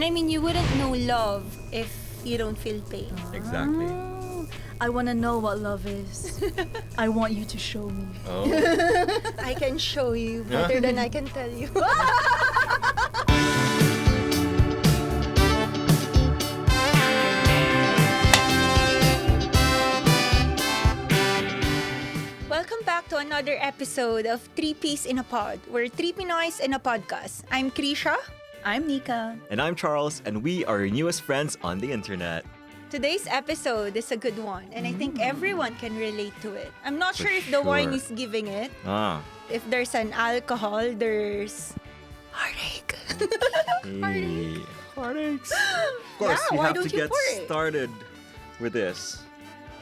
And I mean, you wouldn't know love if you don't feel pain. Exactly. I want to know what love is. I want you to show me. Oh. I can show you better than I can tell you. Welcome back to another episode of Three Peas in a Pod. We're three Pinoys in a podcast. I'm Krisha. I'm Nika. And I'm Charles, and we are your newest friends on the internet. Today's episode is a good one, and I think everyone can relate to it. I'm not sure if the wine is giving it. If there's an alcohol, there's heartache. Hey. Heartaches. Of course, Yeah, we why have don't to you get pour it? started with this.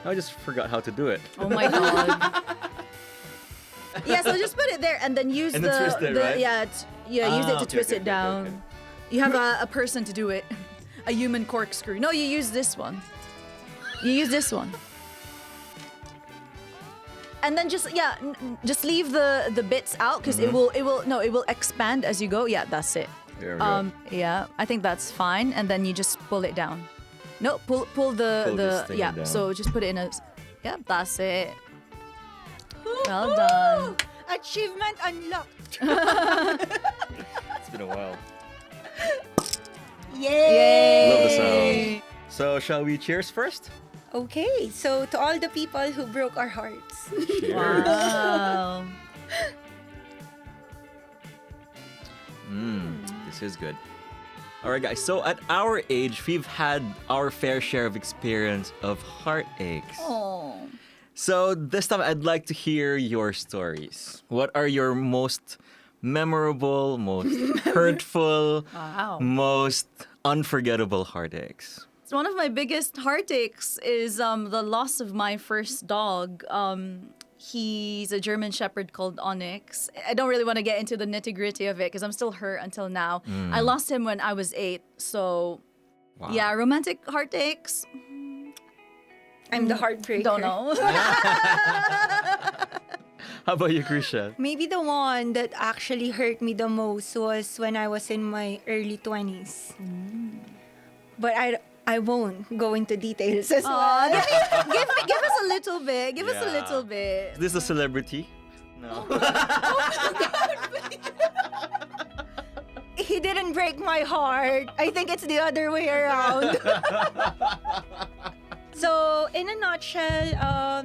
I just forgot how to do it. Oh my god. Yeah, so just put it there and then use And then twist it, right? Use it to okay, twist okay, it okay, down. okay. You have a person to do it. A human corkscrew. No, you use this one. You use this one. And then just leave the bits out because it will expand as you go. Yeah, that's it. There we go. Yeah, I think that's fine. And then you just pull it down. No, pull this thing down. So just put it in a. Yeah, that's it. Well done. Achievement unlocked. It's been a while. Yay! Love the sound. So, shall we cheers first? Okay, so to all the people who broke our hearts. Cheers. Wow. This is good. Alright guys, so at our age, we've had our fair share of experience of heartaches. Oh. So this time I'd like to hear your stories. What are your most memorable, most hurtful, Wow. most unforgettable heartaches? So one of my biggest heartaches is the loss of my first dog. He's a German Shepherd called Onyx. I don't really want to get into the nitty-gritty of it because I'm still hurt until now. I lost him when I was 8. So, Wow. yeah, romantic heartaches. I'm the heartbreaker. Don't know. How about you, Krisha? Maybe the one that actually hurt me the most was when I was in my early 20s. But I won't go into details as well. Give us a little bit. Give us a Yeah. little bit. Is this a celebrity? No. He didn't break my heart. I think it's the other way around. So, in a nutshell,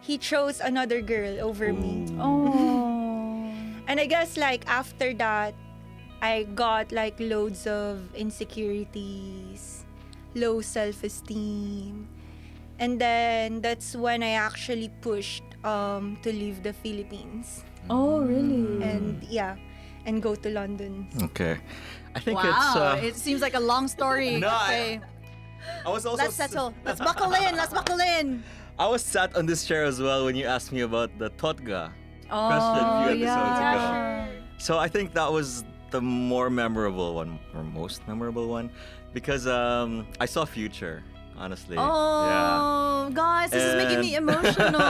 he chose another girl over me. Oh. And I guess like after that, I got like loads of insecurities, low self-esteem. And then that's when I actually pushed to leave the Philippines Oh, really? and go to London. Okay. I think Wow. it's... It seems like a long story. No, Okay. I was also... Let's settle. Let's buckle in. Let's buckle in. I was sat on this chair as well when you asked me about the Totga Oh, question a few episodes yeah. ago. So I think that was the more memorable one, or most memorable one, because I saw Future, honestly. Oh, guys, this is making me emotional.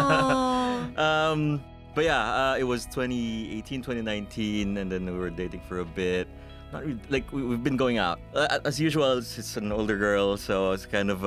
Yeah. But yeah, it was 2018, 2019, and then we were dating for a bit. Not really, like we've been going out as usual. It's an older girl, so it's kind of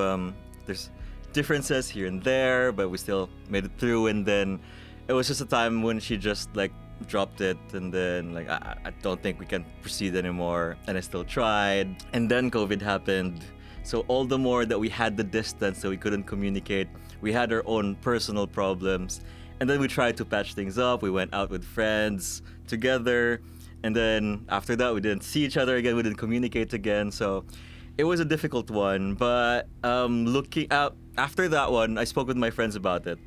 there's differences here and there, but we still made it through. And then it was just a time when she just like dropped it, and then like I don't think we can proceed anymore, and I still tried. And then COVID happened, so all the more that we had the distance, so we couldn't communicate. We had our own personal problems, and then we tried to patch things up. We went out with friends together, and then after that we didn't see each other again. We didn't communicate again, so it was a difficult one. But looking out after that one, I spoke with my friends about it,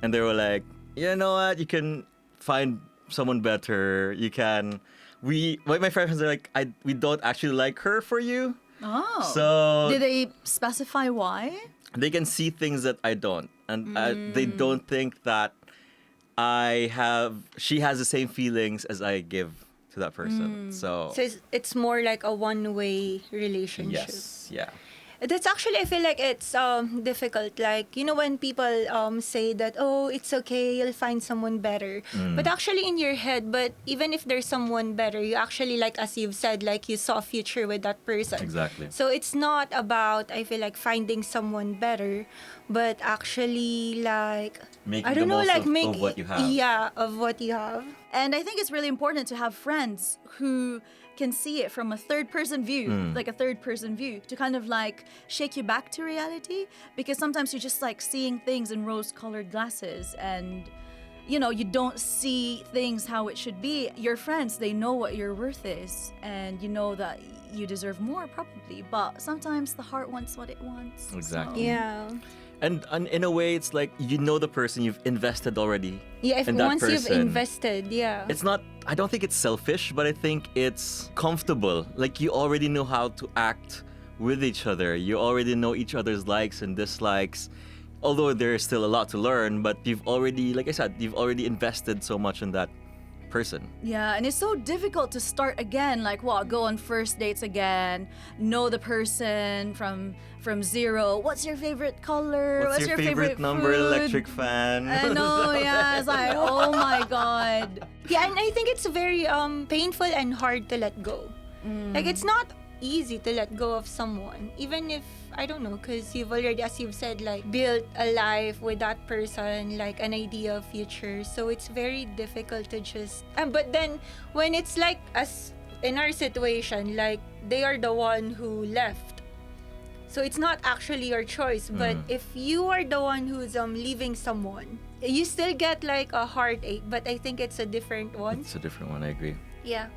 and they were like, you know what, you can find someone better. You can. My friends are like, we don't actually like her for you. Oh. So Did they specify why? they can see things that I don't, and they don't think that she has the same feelings as I give to that person. So So it's more like a one-way relationship. yes, yeah. That's actually, I feel like it's difficult. Like, you know, when people say that, oh, it's okay, you'll find someone better. But actually in your head, but even if there's someone better, you actually, like, as you've said, like, you saw a future with that person. Exactly. So it's not about, I feel like, finding someone better, but actually, like, Making I don't the know, most like, of what you have. Yeah, of what you have. And I think it's really important to have friends who can see it from a third-person view, like a third-person view, to kind of like shake you back to reality. Because sometimes you're just like seeing things in rose-colored glasses, and you know, you don't see things how it should be. Your friends, they know what your worth is, and you know that you deserve more probably. But sometimes the heart wants what it wants. Exactly. Yeah. And in a way, it's like you know the person, you've invested already. Yeah, if in that once you've person. invested, yeah. It's not, I don't think it's selfish, but I think it's comfortable. Like you already know how to act with each other. You already know each other's likes and dislikes. Although there's still a lot to learn, but you've already, like I said, you've already invested so much in that person. Yeah, and it's so difficult to start again, like what, go on first dates again, know the person from zero. What's your favorite color? What's your favorite number, food? electric fan? I know, yeah. It's like, oh my god. Yeah, and I think it's very painful and hard to let go. Like, it's not easy to let go of someone, even if, I don't know, because you've already, as you've said, like, built a life with that person, like an idea of future. So it's very difficult to just but then when it's like, as in our situation, like, they are the one who left, so it's not actually your choice. But if you are the one who's leaving someone, you still get like a heartache, but I think it's a different one. It's a different one, I agree. Yeah.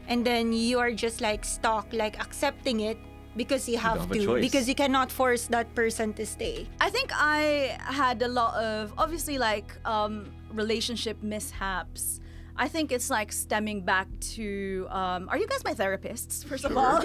And then you are just like stuck, like accepting it because you have don't have a to, choice. because you cannot force that person to stay. I think I had a lot of, obviously, like relationship mishaps. I think it's like stemming back to, are you guys my therapists, first of all?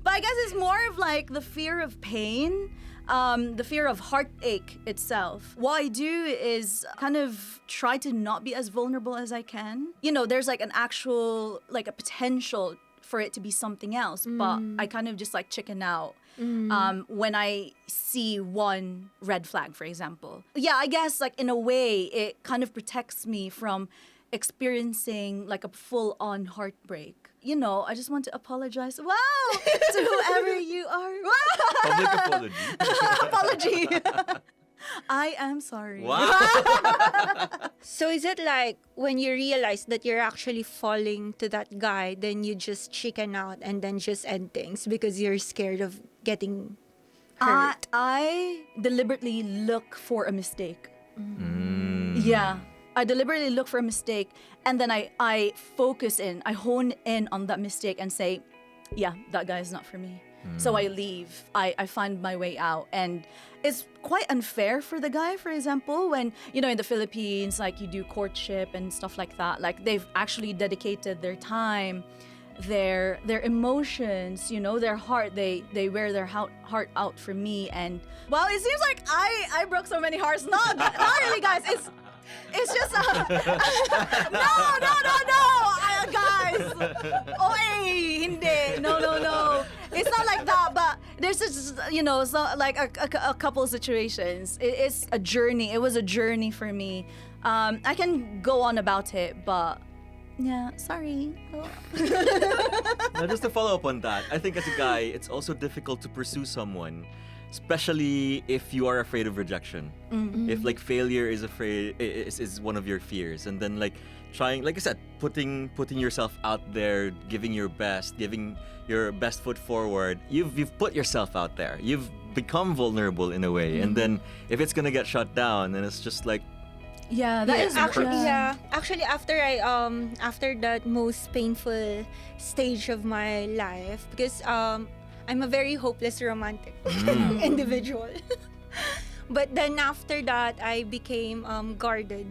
But I guess it's more of like the fear of pain, the fear of heartache itself. What I do is kind of try to not be as vulnerable as I can. You know, there's like an actual, like a potential for it to be something else, but I kind of just like chicken out when I see one red flag, for example. Yeah, I guess like in a way, it kind of protects me from experiencing like a full-on heartbreak. You know, I just want to apologize. Wow! To whoever you are. Public apology. Apology. I am sorry. Wow. So is it like when you realize that you're actually falling to that guy, then you just chicken out and then just end things because you're scared of getting hurt? I deliberately look for a mistake. Yeah. I deliberately look for a mistake, and then I focus in, I hone in on that mistake and say, yeah, that guy is not for me. So I leave. I find my way out. And it's quite unfair for the guy, for example, when, you know, in the Philippines, like you do courtship and stuff like that. Like they've actually dedicated their time, their emotions, you know, their heart. They wear their heart out for me. And well, it seems like I broke so many hearts. Not really, guys. It's just no, guys. Oy, hindi. No. It's not like that, but there's just, you know, so like a couple situations. It's a journey. It was a journey for me. I can go on about it, but yeah, sorry. Now, just to follow up on that, I think as a guy, it's also difficult to pursue someone, especially if you are afraid of rejection. If like failure is one of your fears, and then like trying, like I said, putting yourself out there, giving your best foot forward. You've put yourself out there. You've become vulnerable in a way, and then if it's gonna get shut down, then it's just like. Yeah, that is actually, yeah. Actually, after after that most painful stage of my life, because I'm a very hopeless romantic individual. But then after that, I became guarded,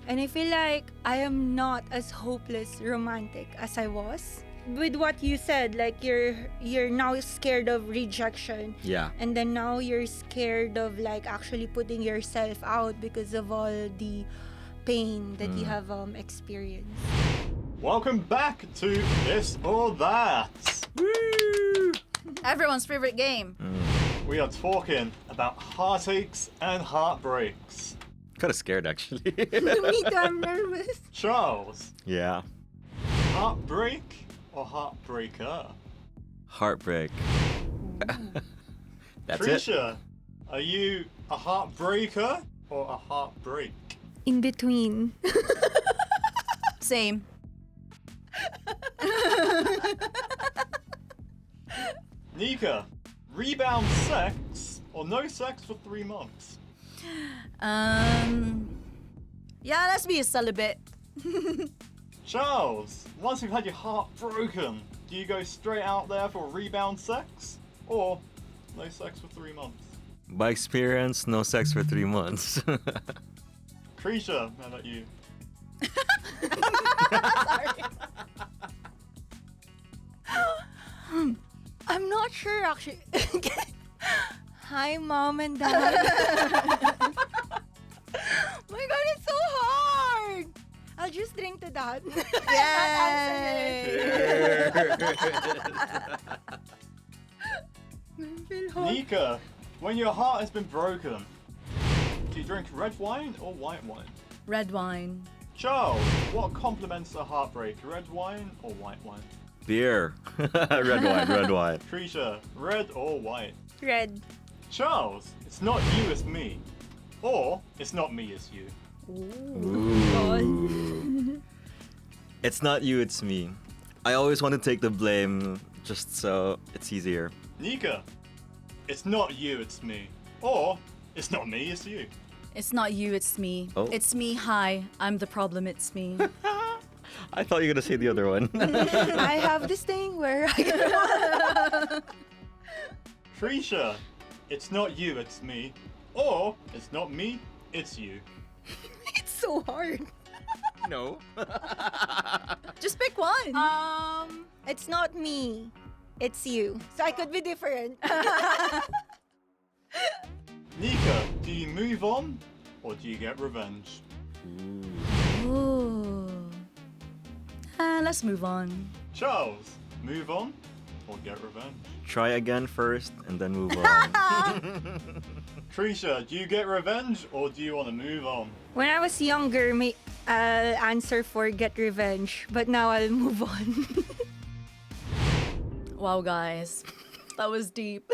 and I feel like I am not as hopeless romantic as I was. With what you said, like you're now scared of rejection. Yeah. And then now you're scared of like actually putting yourself out because of all the pain that you have experienced. Welcome back to This or That. Woo! Everyone's favorite game. We are talking about heartaches and heartbreaks. Kind of scared, actually. Me too, I'm nervous. Charles, Yeah. heartbreak or heartbreaker? Heartbreak. That's it. Trisha, are you a heartbreaker or a heartbreak? In between. Same. Nika, rebound sex or no sex for 3 months? Yeah, let's be a celibate. Charles, once you've had your heart broken, do you go straight out there for rebound sex or no sex for 3 months? By experience, no sex for 3 months. Krisha, how about you? Sorry. I'm not sure actually. Hi, Mom and Dad. My God, it's so hard. I'll just drink to that. Nika, when your heart has been broken, do you drink red wine or white wine? Red wine. Charles, what complements a heartbreak, red wine or white wine? Beer. Red wine, red wine. Krisha, red or white? Red. Charles, it's not you, it's me. Or, it's not me, it's you. Ooh. It's not you, it's me. I always want to take the blame just so it's easier. Nika, it's not you, it's me. Or, it's not me, it's you. It's not you, it's me. Oh. It's me, hi. I'm the problem, it's me. I thought you were going to say the other one. I have this thing where I Krisha, it's not you, it's me. Or, it's not me, it's you. It's so hard. No. Just pick one. It's not me. It's you. So I could be different. Nika, do you move on or do you get revenge? Ooh. Let's move on. Charles, move on or get revenge? Try again first and then move on. Krisha, do you get revenge or do you want to move on? When I was younger, I'll answer for get revenge. But now I'll move on. Wow, guys. That was deep.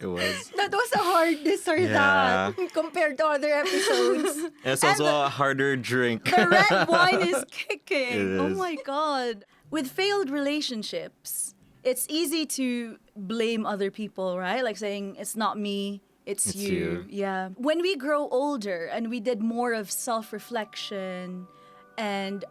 It was. That was a hard this or Yeah. that compared to other episodes. And it's also a harder drink. The red wine is kicking. It Oh is. my god. With failed relationships, it's easy to blame other people, right? Like saying, it's not me, it's It's you. you. Yeah. When we grow older and we did more of self-reflection and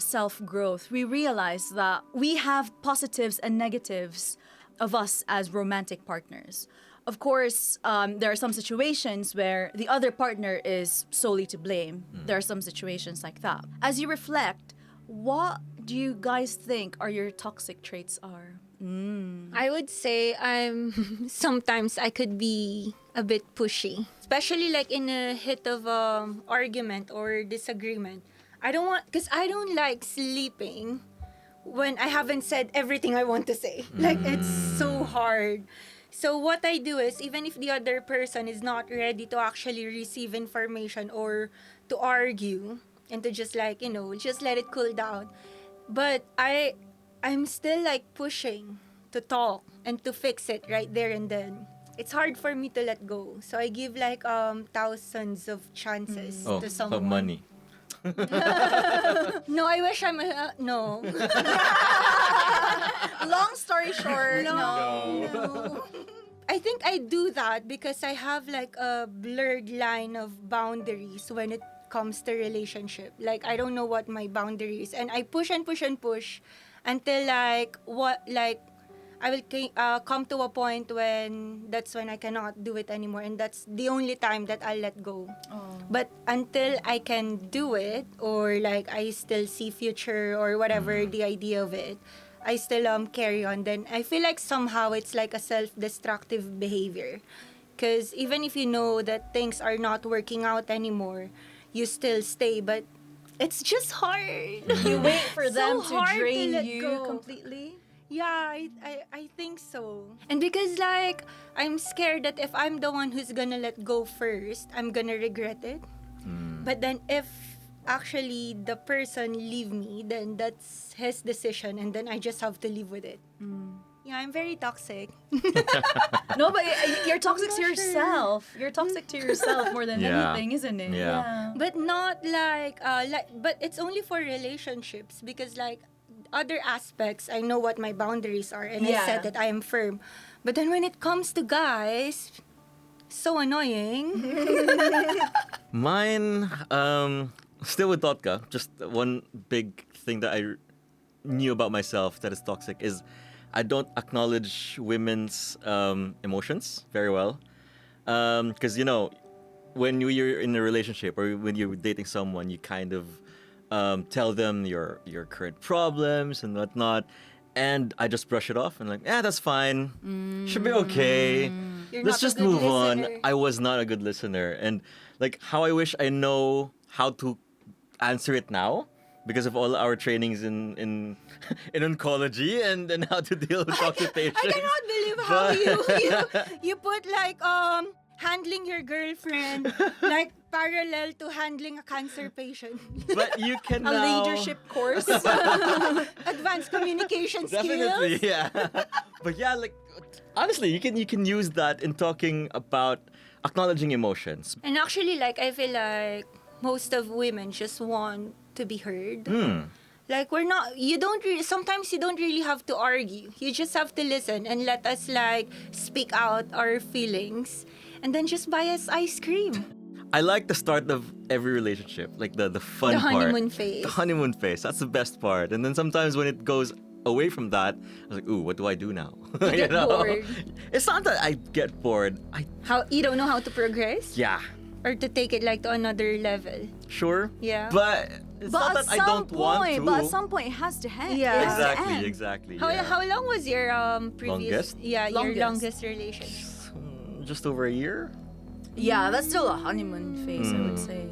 self-growth, we realize that we have positives and negatives of us as romantic partners. Of course, there are some situations where the other partner is solely to blame. There are some situations like that. As you reflect, what do you guys think are your toxic traits are? I would say sometimes I could be a bit pushy, especially like in a hit of argument or disagreement. Because I don't like sleeping when I haven't said everything I want to say. Like, it's so hard. So what I do is, even if the other person is not ready to actually receive information or to argue and to just just let it cool down, but I'm still like pushing to talk and to fix it right there and then. It's hard for me to let go. So I give like thousands of chances Oh, to someone. of money. No, I wish no. Long story short, No. I think I do that because I have like a blurred line of boundaries when it comes to relationship. Like, I don't know what my boundary is, and I push and push and push until I will come to a point when that's when I cannot do it anymore, and that's the only time that I'll let go. But until I can do it, or like I still see future or whatever the idea of it, I still carry on. Then I feel like somehow it's like a self-destructive behavior, because even if you know that things are not working out anymore, you still stay. But it's just hard. you wait for them So to hard to drain let you go. completely. Yeah, I think so. And because like I'm scared that if I'm the one who's gonna let go first, I'm gonna regret it. But then if actually the person leave me, then that's his decision and then I just have to live with it. Yeah, I'm very toxic. No, but you're toxic not to sure. yourself. You're toxic to yourself more than Yeah. anything, isn't it? Yeah. But not like but it's only for relationships because like other aspects I know what my boundaries are and I Yeah. said that I am firm. But then when it comes to guys, so annoying. Mine, still with Totka, just one big thing that I knew about myself that is toxic is I don't acknowledge women's emotions very well. Because, when you're in a relationship or when you're dating someone, you kind of tell them your current problems and whatnot. And I just brush it off and like, that's fine. Should be okay. You're Let's not a just good move on. listener. I was not a good listener. And like how I wish I know how to answer it now because of all our trainings in in oncology and how to deal with toxic patients. I cannot believe how you put like handling your girlfriend like parallel to handling a cancer patient. But you can A now... leadership course. Advanced communication Definitely, skills. yeah. But yeah, like honestly, you can use that in talking about acknowledging emotions. And actually like I feel like most of women just want to be heard. Like sometimes you don't really have to argue. You just have to listen and let us like speak out our feelings and then just buy us ice cream. I like the start of every relationship, like the fun The part. honeymoon phase. The honeymoon phase. That's the best part. And then sometimes when it goes away from that, I was like, ooh, what do I do now? You get bored. It's not that I get bored. How you don't know how to progress Yeah, or to take it like to another level. sure. Yeah. But it's not that I don't want to. But at some point, it has to end. Yeah. It has to end. Exactly. How yeah. how long was your previous Longest? your Longest. longest relationship? Just over a year. Yeah, that's still a honeymoon phase, I would say.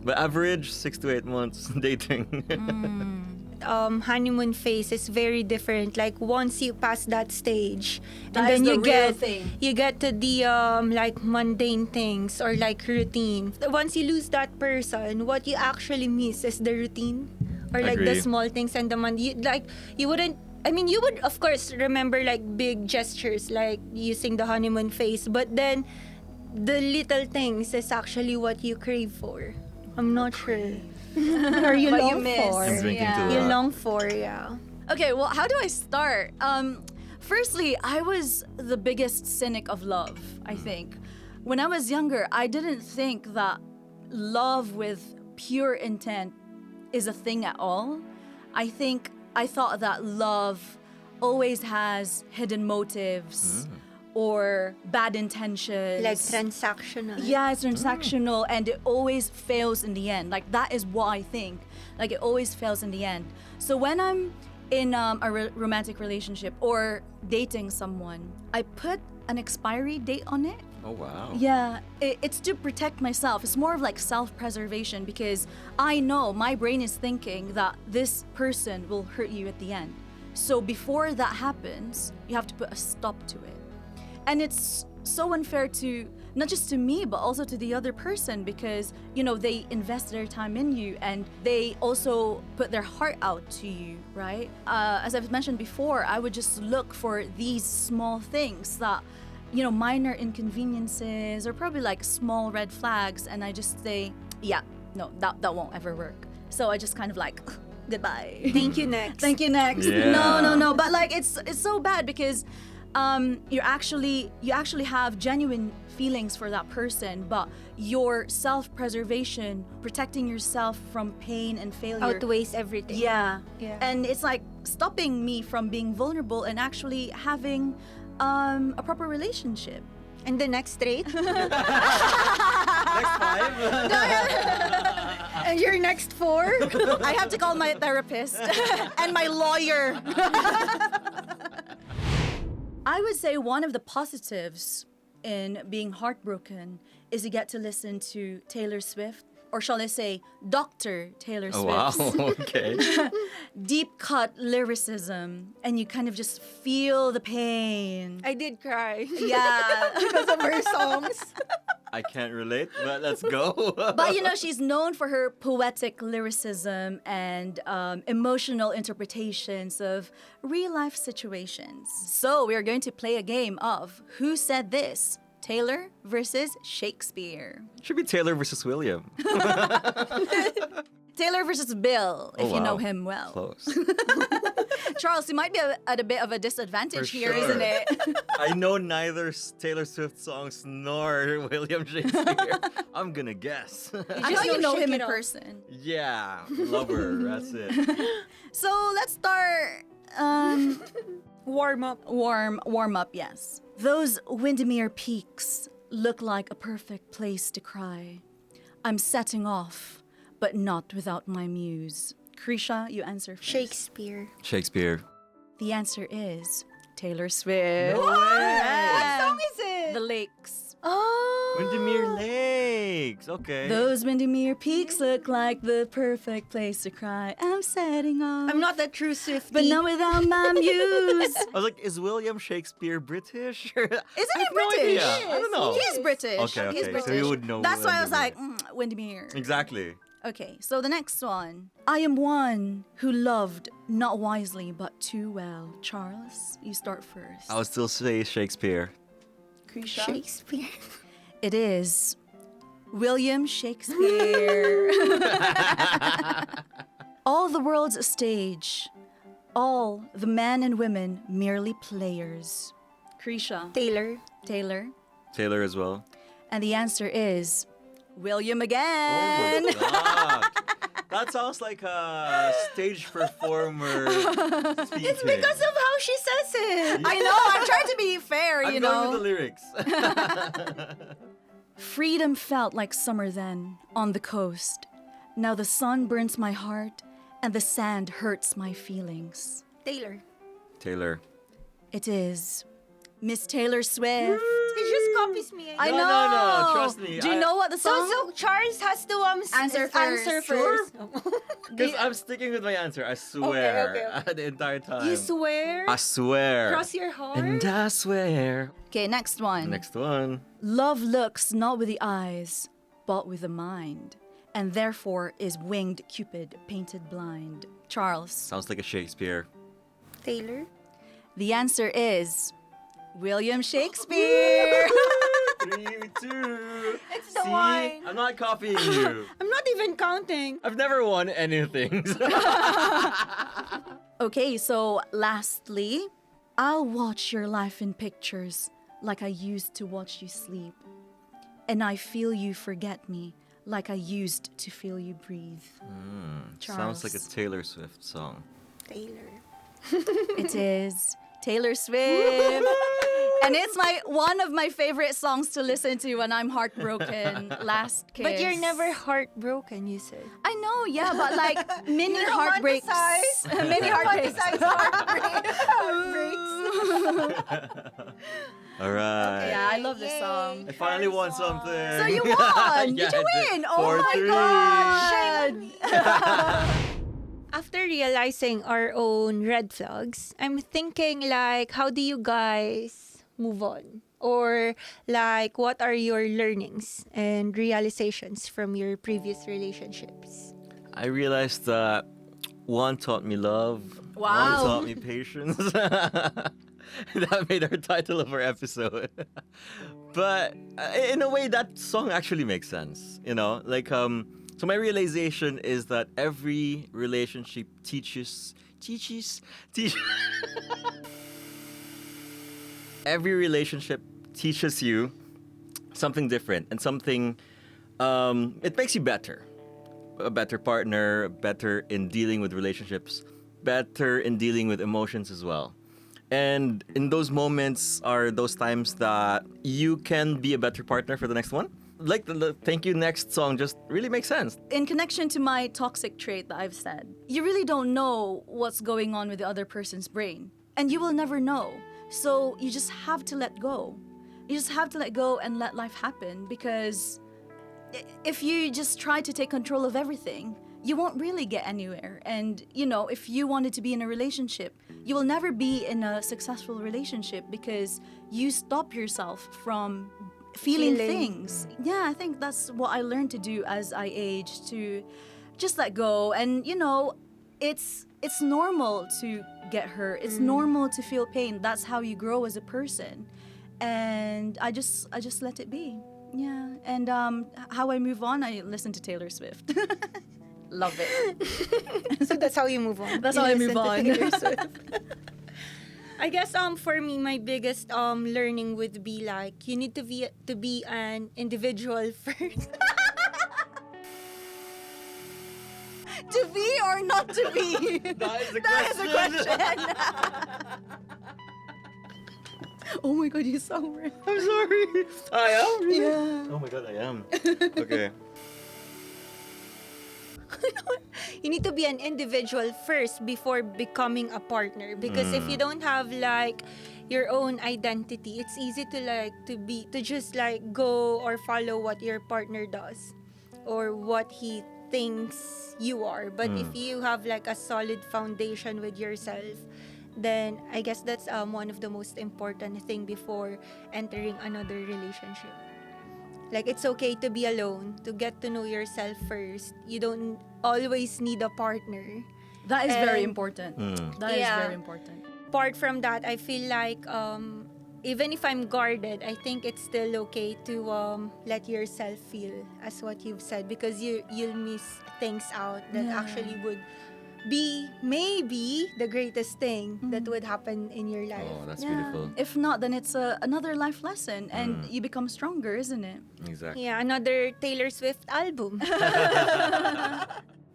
But average 6 to 8 months dating. Honeymoon phase is very different. Like once you pass that stage, That and then is the you real get thing. you get to the like mundane things or like routine. Once you lose that person, what you actually miss is the routine or like the Agree. small things and the you wouldn't. I mean, you would of course remember like big gestures like using the honeymoon phase, but then the little things is actually what you crave for. I'm not sure. Or you What you long miss. for. I'm drinking Yeah. too You lot. long for, yeah. Okay, well, how do I start? Firstly, I was the biggest cynic of love, I think. When I was younger, I didn't think that love with pure intent is a thing at all. I thought that love always has hidden motives or bad intentions. Like transactional. Yeah, it's transactional and it always fails in the end. Like, that is what I think. Like, it always fails in the end. So when I'm in a romantic relationship or dating someone, I put an expiry date on it. Oh wow. Yeah, it's to protect myself. It's more of like self-preservation because I know my brain is thinking that this person will hurt you at the end. So before that happens, you have to put a stop to it. And it's so unfair to not just to me but also to the other person because they invest their time in you and they also put their heart out to you, right? As I've mentioned before, I would just look for these small things that minor inconveniences or probably like small red flags, and I just say, yeah, no, that won't ever work. So I just kind of like goodbye. Thank you, next. Thank you, next. Yeah. No. But like it's so bad because you actually have genuine feelings for that person, but your self-preservation, protecting yourself from pain and failure Outweighs everything. yeah. Yeah. And it's like stopping me from being vulnerable and actually having a proper relationship. And the next rate? Next 5. And your next 4? I have to call my therapist and my lawyer. I would say one of the positives in being heartbroken is you get to listen to Taylor Swift or shall I say, Dr. Taylor Oh, Swift's wow. Okay. deep cut lyricism, and you kind of just feel the pain. I did cry. Yeah. Because of her songs. I can't relate, but let's go. But you know, she's known for her poetic lyricism and emotional interpretations of real life situations. So we are going to play a game of Who Said This? Taylor versus Shakespeare. Should be Taylor versus William. Taylor versus Bill, if Oh, you know wow. him well. Close. Charles, you might be at a bit of a disadvantage For here, sure. isn't it? I know neither Taylor Swift songs nor William Shakespeare. I'm gonna guess. I know you know Shake him It in Off. person. Yeah, lover. That's it. So let's start Warm up. warm up, yes. Those Windermere peaks look like a perfect place to cry. I'm setting off, but not without my muse. Krisha, you answer first. Shakespeare. Shakespeare. The answer is Taylor Swift. No way! Yeah. What song is it? The Lakes. Oh. Windermere Lakes. Okay. Those Windermere peaks look like the perfect place to cry. I'm setting off. I'm not the true Swiftie. but not without my muse. I was like, is William Shakespeare British? Isn't he no British? idea. I don't know. He's British. Okay, He's okay. British. So you would know. That's why I was Windermere. like, Windermere. Exactly. Okay, so the next one. I am one who loved not wisely but too well. Charles, you start first. I would still say Shakespeare. Krisha? Shakespeare. It is William Shakespeare. All the world's a stage. All the men and women merely players. Krisha, Taylor. Taylor, Taylor as well. and the answer is William Oh again. my god. That sounds like a stage performer speaking. It's because of how she says it. I know, I'm trying to be fair, I'm you going know. with the lyrics. Freedom felt like summer then on the coast. Now the sun burns my heart and the sand hurts my feelings. Taylor. Taylor. It is Miss Taylor Swift. He just copies me. I No, know. no, trust me, Do you I- know what the song? So Charles has to Answer first. Answer Sure. first. Because I'm sticking with my answer. I swear. okay. The entire time. You swear? I swear. Cross your heart. And I swear. Okay, next one. Next one. Love looks not with the eyes, but with the mind, and therefore is winged Cupid painted blind. Charles, Sounds like a Shakespeare. Taylor. the answer is William Shakespeare. 3, 2. It's the See? wine. I'm not copying you. I'm not even counting. I've never won anything. Okay, so lastly, I'll watch your life in pictures like I used to watch you sleep. And I feel you forget me like I used to feel you breathe. Sounds like a Charles. Taylor Swift song. Taylor. It is Taylor Swift. And it's one of my favorite songs to listen to when I'm heartbroken. Last Kiss. But you're never heartbroken, you said. I know, yeah, but like mini You heartbreaks. romanticize. Mini heartbreaks. All right. Yeah, I love this Yay. song. I finally won something. So you won! Yeah, Did you I did. win? Oh my 4-3. god! After realizing our own red flags, I'm thinking like, how do you guys move on? Or like, what are your learnings and realizations from your previous relationships? I realized that one taught me love. Wow. One taught me patience. That made our title of our episode. But in a way, that song actually makes sense. You know, like so my realization is that every relationship teaches. Every relationship teaches you something different and something. It makes you better, a better partner, better in dealing with relationships, better in dealing with emotions as well. And in those moments are those times that you can be a better partner for the next one. Like the Thank You Next song just really makes sense. In connection to my toxic trait that I've said, you really don't know what's going on with the other person's brain. And you will never know. So you just have to let go. You just have to let go and let life happen because if you just try to take control of everything, you won't really get anywhere. And, if you wanted to be in a relationship, you will never be in a successful relationship because you stop yourself from feeling things. Yeah, I think that's what I learned to do as I aged, to just let go. And, it's normal to get hurt. It's normal to feel pain. That's how you grow as a person. And I just let it be. Yeah. And how I move on, I listen to Taylor Swift. Love it. So that's how you move on. That's You how I listen move to on. Taylor Swift. I guess for me, my biggest learning would be like you need to be an individual first. To be or not to be? That is the That is the question. Oh my god, you sound weird. I'm sorry. I am? Really? Yeah. Oh my god, I am. Okay. You need to be an individual first before becoming a partner, because if you don't have like your own identity, it's easy to just like go or follow what your partner does or what he thinks you are. But if you have like a solid foundation with yourself, then I guess that's one of the most important thing before entering another relationship. Like, it's okay to be alone, to get to know yourself first. You don't always need a partner. That is very And- important. That is Yeah. very important. Apart from that, I feel like even if I'm guarded, I think it's still okay to let yourself feel, as what you've said, because you'll miss things out that Yeah. actually would be maybe the greatest thing that would happen in your life. Oh, that's Yeah. beautiful. If not, then it's another life lesson, and you become stronger, isn't it? Exactly. Yeah, another Taylor Swift album.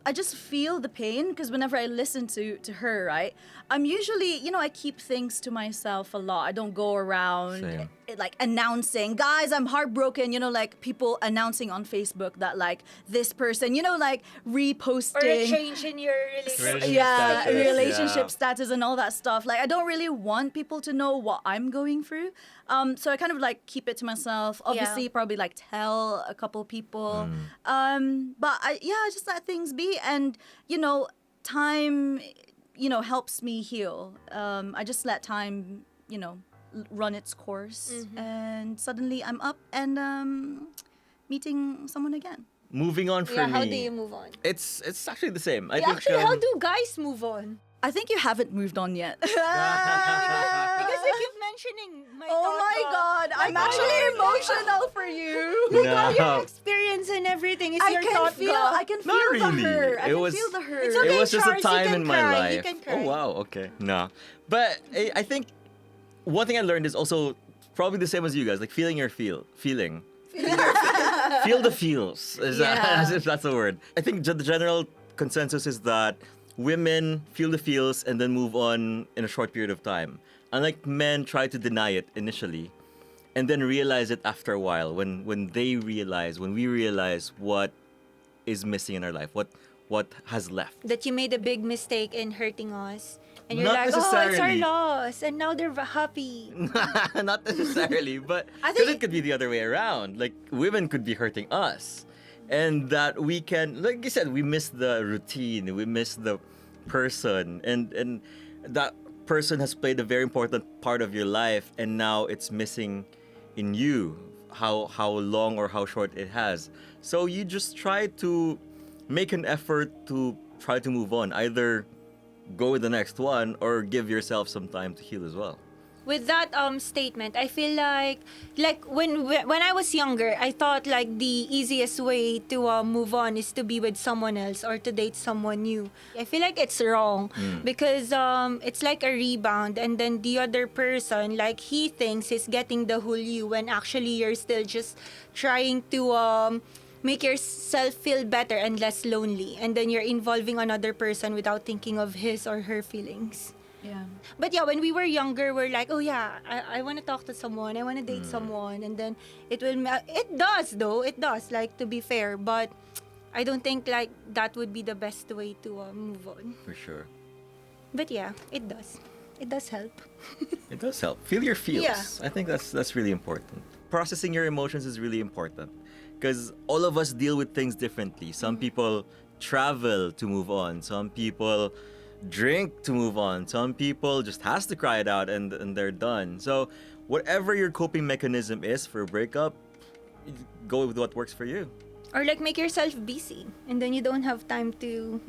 I just feel the pain because whenever I listen to her, right, I'm usually, I keep things to myself a lot. I don't go around Same. like announcing, guys, I'm heartbroken, like people announcing on Facebook that like this person, like Or a reposting. change in your relationship. Yeah, status, relationship yeah. status and all that stuff. Like, I don't really want people to know what I'm going through. So I kind of like keep it to myself. Obviously, probably like tell a couple people. But I just let things be. And, time, helps me heal. I just let time, run its course. And suddenly I'm up and meeting someone again. Moving on for Yeah, me. how do you move on? It's actually the same. I Yeah, think actually, how do guys move on? I think you haven't moved on yet. Because they keep mentioning my Oh my god, I'm actually emotional for you. No. experience and everything is your I thought can feel Not the really. hurt. I It can was- feel the hurt. It's okay, It was just a Charles, you time can in my cry, life. you can cry. Oh wow, okay. No. But I think one thing I learned is also probably the same as you guys, like feeling your feeling. Feel the feels. Yeah. As if that's a word. I think the general consensus is that women feel the feels and then move on in a short period of time. Unlike men try to deny it initially and then realize it after a while when we realize what is missing in our life, what has left. That you made a big mistake in hurting us. And you're Not like, oh, it's our necessarily. loss. And now they're happy. Not necessarily, but I because think- it could be the other way around. Like, women could be hurting us. And that we can, like you said, we miss the routine, we miss the person, and that person has played a very important part of your life, and now it's missing in you, how long or how short it has. So you just try to make an effort to try to move on, either go with the next one or give yourself some time to heal as well. With that statement, I feel like when I was younger, I thought like the easiest way to move on is to be with someone else or to date someone new. I feel like it's wrong because it's like a rebound, and then the other person, like, he thinks he's getting the whole you when actually you're still just trying to make yourself feel better and less lonely, and then you're involving another person without thinking of his or her feelings. Yeah. But yeah, when we were younger, we're like, oh yeah, I want to talk to someone, I want to date someone, and then it does, like, to be fair, but I don't think like that would be the best way to move on. For sure. But yeah, it does help. It does help. Feel your feels. Yeah. I think that's really important. Processing your emotions is really important. Because all of us deal with things differently. Some people travel to move on. Some people drink to move on. Some people just has to cry it out and they're done. So whatever your coping mechanism is for a breakup, go with what works for you. Or like make yourself busy and then you don't have time to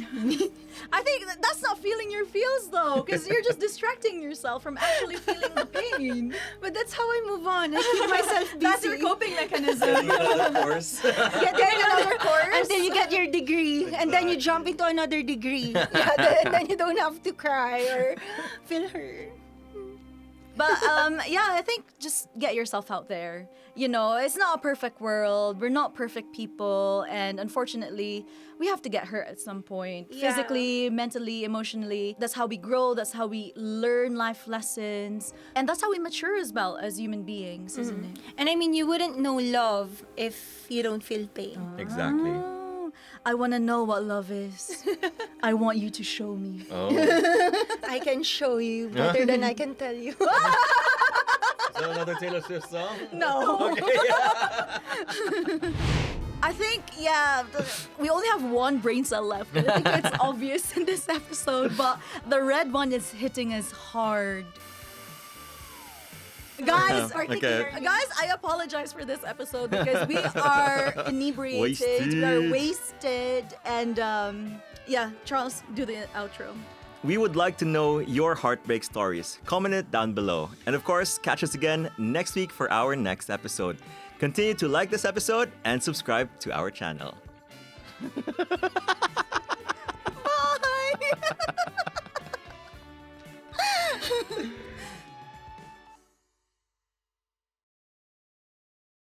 I think that's not feeling your feels though, because you're just distracting yourself from actually feeling the pain. But that's how I move on. I keep myself busy. That's your coping mechanism. Of course. Get another course until you get your degree, and then you jump into another degree. And then you don't have to cry or feel hurt. But yeah, I think just get yourself out there. You know, it's not a perfect world. We're not perfect people, and unfortunately, we have to get hurt at some point. Yeah. Physically, mentally, emotionally. That's how we grow. That's how we learn life lessons, and that's how we mature as well as human beings, isn't it? And I mean, you wouldn't know love if you don't feel pain. Exactly. Oh, I want to know what love is. I want you to show me. Oh. I can show you better than I can tell you. Is that another Taylor Swift song? No. Okay, yeah. I think, yeah, we only have one brain cell left. I think it's obvious in this episode, but the red one is hitting us hard. Guys, Okay. guys, I apologize for this episode because we are inebriated, we are wasted, and yeah, Charles, do the outro. We would like to know your heartbreak stories. Comment it down below. And of course, catch us again next week for our next episode. Continue to like this episode and subscribe to our channel.